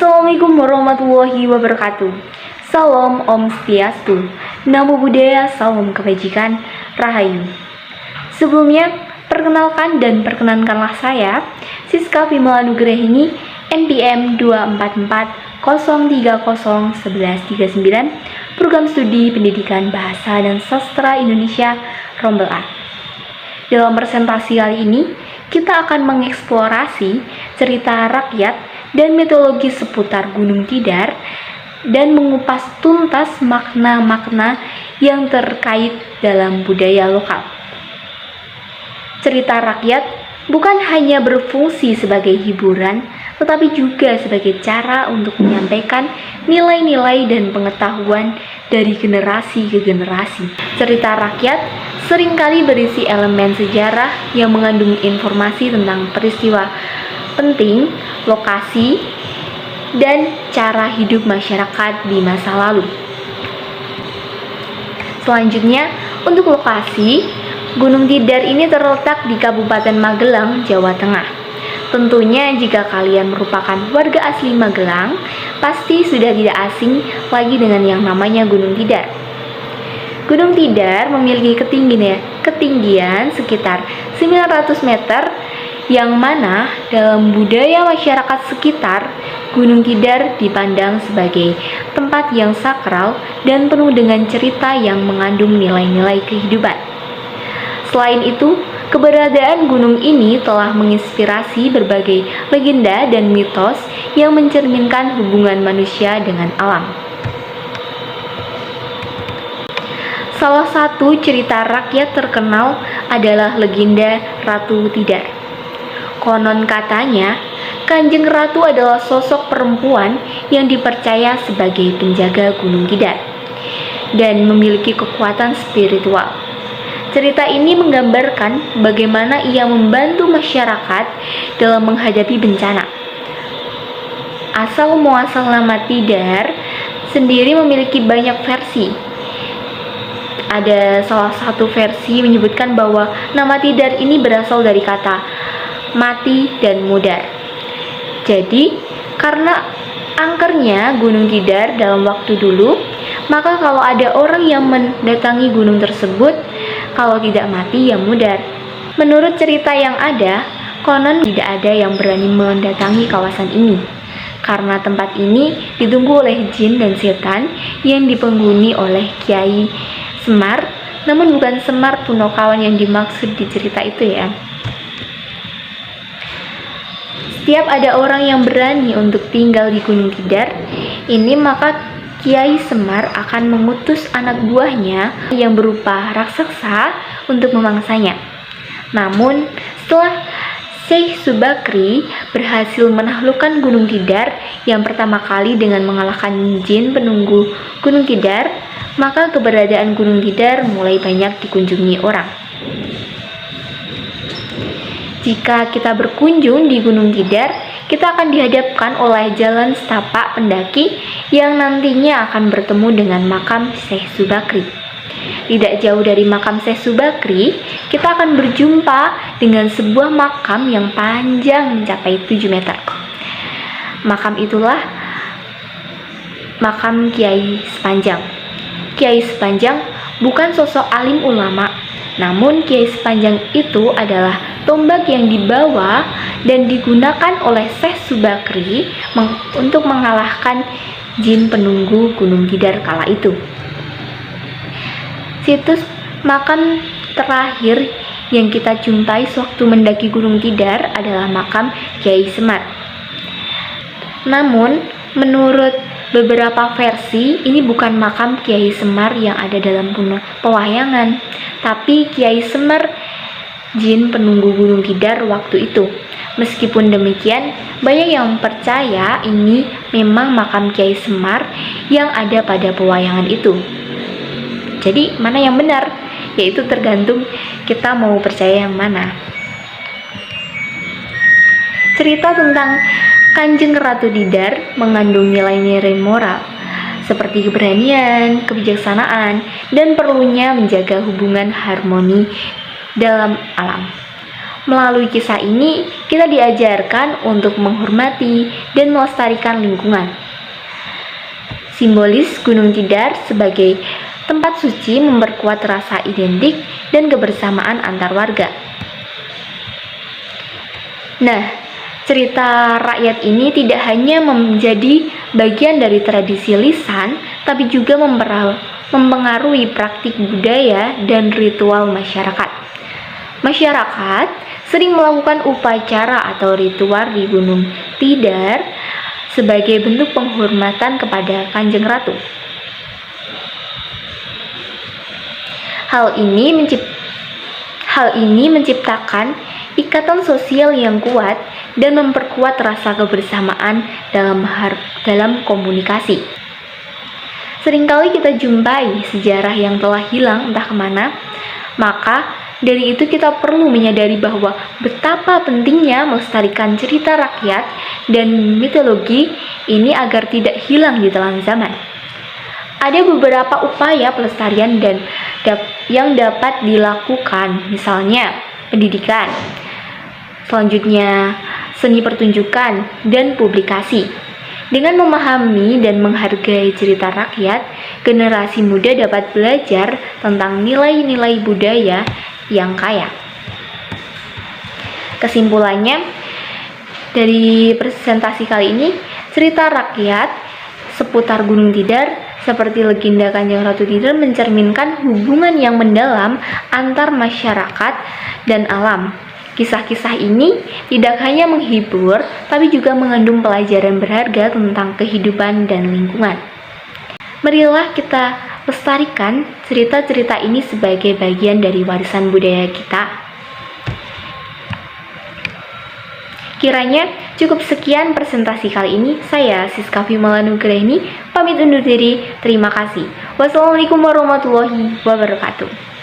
Assalamualaikum warahmatullahi wabarakatuh. Salam Om Swastiastu, Namo Buddhaya, salam kebajikan, Rahayu. Sebelumnya, perkenalkan dan perkenankanlah saya, Siska Vimala Nugrahini, NPM 24403011139, Program Studi Pendidikan Bahasa dan Sastra Indonesia, Rombel A. Dalam presentasi kali ini, kita akan mengeksplorasi cerita rakyat dan mitologi seputar Gunung Tidar dan mengupas tuntas makna-makna yang terkait dalam budaya lokal. Cerita rakyat bukan hanya berfungsi sebagai hiburan, tetapi juga sebagai cara untuk menyampaikan nilai-nilai dan pengetahuan dari generasi ke generasi. Cerita rakyat seringkali berisi elemen sejarah yang mengandung informasi tentang peristiwa penting, lokasi, dan cara hidup masyarakat di masa lalu. Selanjutnya, untuk lokasi, Gunung Tidar ini terletak di Kabupaten Magelang, Jawa Tengah. Tentunya jika kalian merupakan warga asli Magelang, pasti sudah tidak asing lagi dengan yang namanya Gunung Tidar. Gunung Tidar memiliki ketinggian sekitar 900 meter, yang mana dalam budaya masyarakat sekitar, Gunung Tidar dipandang sebagai tempat yang sakral dan penuh dengan cerita yang mengandung nilai-nilai kehidupan. Selain itu, keberadaan gunung ini telah menginspirasi berbagai legenda dan mitos yang mencerminkan hubungan manusia dengan alam. Salah satu cerita rakyat terkenal adalah legenda Ratu Tidar. Konon katanya, Kanjeng Ratu adalah sosok perempuan yang dipercaya sebagai penjaga Gunung Tidar dan memiliki kekuatan spiritual. Cerita ini menggambarkan bagaimana ia membantu masyarakat dalam menghadapi bencana. Asal-muasal nama Tidar sendiri memiliki banyak versi. Ada salah satu versi menyebutkan bahwa nama Tidar ini berasal dari kata mati dan mudar. Jadi, karena angkernya Gunung Tidar dalam waktu dulu, maka kalau ada orang yang mendatangi gunung tersebut, kalau tidak mati ya mudar. Menurut cerita yang ada, konon tidak ada yang berani mendatangi kawasan ini, karena tempat ini ditunggu oleh jin dan setan yang dipenghuni oleh Kiai Semar, namun bukan Semar Punokawan yang dimaksud di cerita itu ya. Setiap ada orang yang berani untuk tinggal di Gunung Tidar ini, maka Kiai Semar akan mengutus anak buahnya yang berupa raksasa untuk memangsanya. Namun, setelah Syekh Subakri berhasil menaklukkan Gunung Tidar yang pertama kali dengan mengalahkan jin penunggu Gunung Tidar, maka keberadaan Gunung Tidar mulai banyak dikunjungi orang. Jika kita berkunjung di Gunung Tidar, kita akan dihadapkan oleh jalan setapak pendaki yang nantinya akan bertemu dengan makam Syekh Subakri. Tidak jauh dari makam Syekh Subakri, kita akan berjumpa dengan sebuah makam yang panjang mencapai 7 meter. Makam itulah makam Kiai Sepanjang. Kiai Sepanjang bukan sosok alim ulama, namun Kiai Sepanjang itu adalah tombak yang dibawa dan digunakan oleh Syekh Subakri untuk mengalahkan jin penunggu Gunung Tidar kala itu. Situs makam terakhir yang kita jumpai sewaktu mendaki Gunung Tidar adalah makam Kiai Semar. Namun, menurut beberapa versi, ini bukan makam Kiai Semar yang ada dalam pewayangan, tapi Kiai Semar jin penunggu Gunung Tidar waktu itu. Meskipun demikian, banyak yang percaya ini memang makam Kiai Semar yang ada pada pewayangan itu. Jadi, mana yang benar? Yaitu tergantung kita mau percaya yang mana. Cerita tentang Kanjeng Ratu Tidar mengandung nilai-nilai moral seperti keberanian, kebijaksanaan, dan perlunya menjaga hubungan harmoni dalam alam. Melalui kisah ini, kita diajarkan untuk menghormati dan melestarikan lingkungan. Simbolis Gunung Tidar sebagai tempat suci memperkuat rasa identik dan kebersamaan antar warga. Nah, cerita rakyat ini tidak hanya menjadi bagian dari tradisi lisan, tapi juga mempengaruhi praktik budaya dan ritual masyarakat. Masyarakat sering melakukan upacara atau ritual di Gunung Tidar sebagai bentuk penghormatan kepada Kanjeng Ratu. Hal ini menciptakan ikatan sosial yang kuat dan memperkuat rasa kebersamaan dalam komunikasi. Seringkali kita jumpai sejarah yang telah hilang entah kemana, maka dari itu kita perlu menyadari bahwa betapa pentingnya melestarikan cerita rakyat dan mitologi ini agar tidak hilang di telan zaman. Ada beberapa upaya pelestarian yang dapat dilakukan, misalnya pendidikan, selanjutnya seni pertunjukan dan publikasi. Dengan memahami dan menghargai cerita rakyat, generasi muda dapat belajar tentang nilai-nilai budaya yang kaya. Kesimpulannya, dari presentasi kali ini, cerita rakyat seputar Gunung Tidar seperti legenda Kanjeng Ratu Tidar mencerminkan hubungan yang mendalam antar masyarakat dan alam. Kisah-kisah ini tidak hanya menghibur, tapi juga mengandung pelajaran berharga tentang kehidupan dan lingkungan. Marilah kita lestarikan cerita-cerita ini sebagai bagian dari warisan budaya kita. Kiranya cukup sekian presentasi kali ini. Saya Siska Vimala Nugraini pamit undur diri. Terima kasih. Wassalamualaikum warahmatullahi wabarakatuh.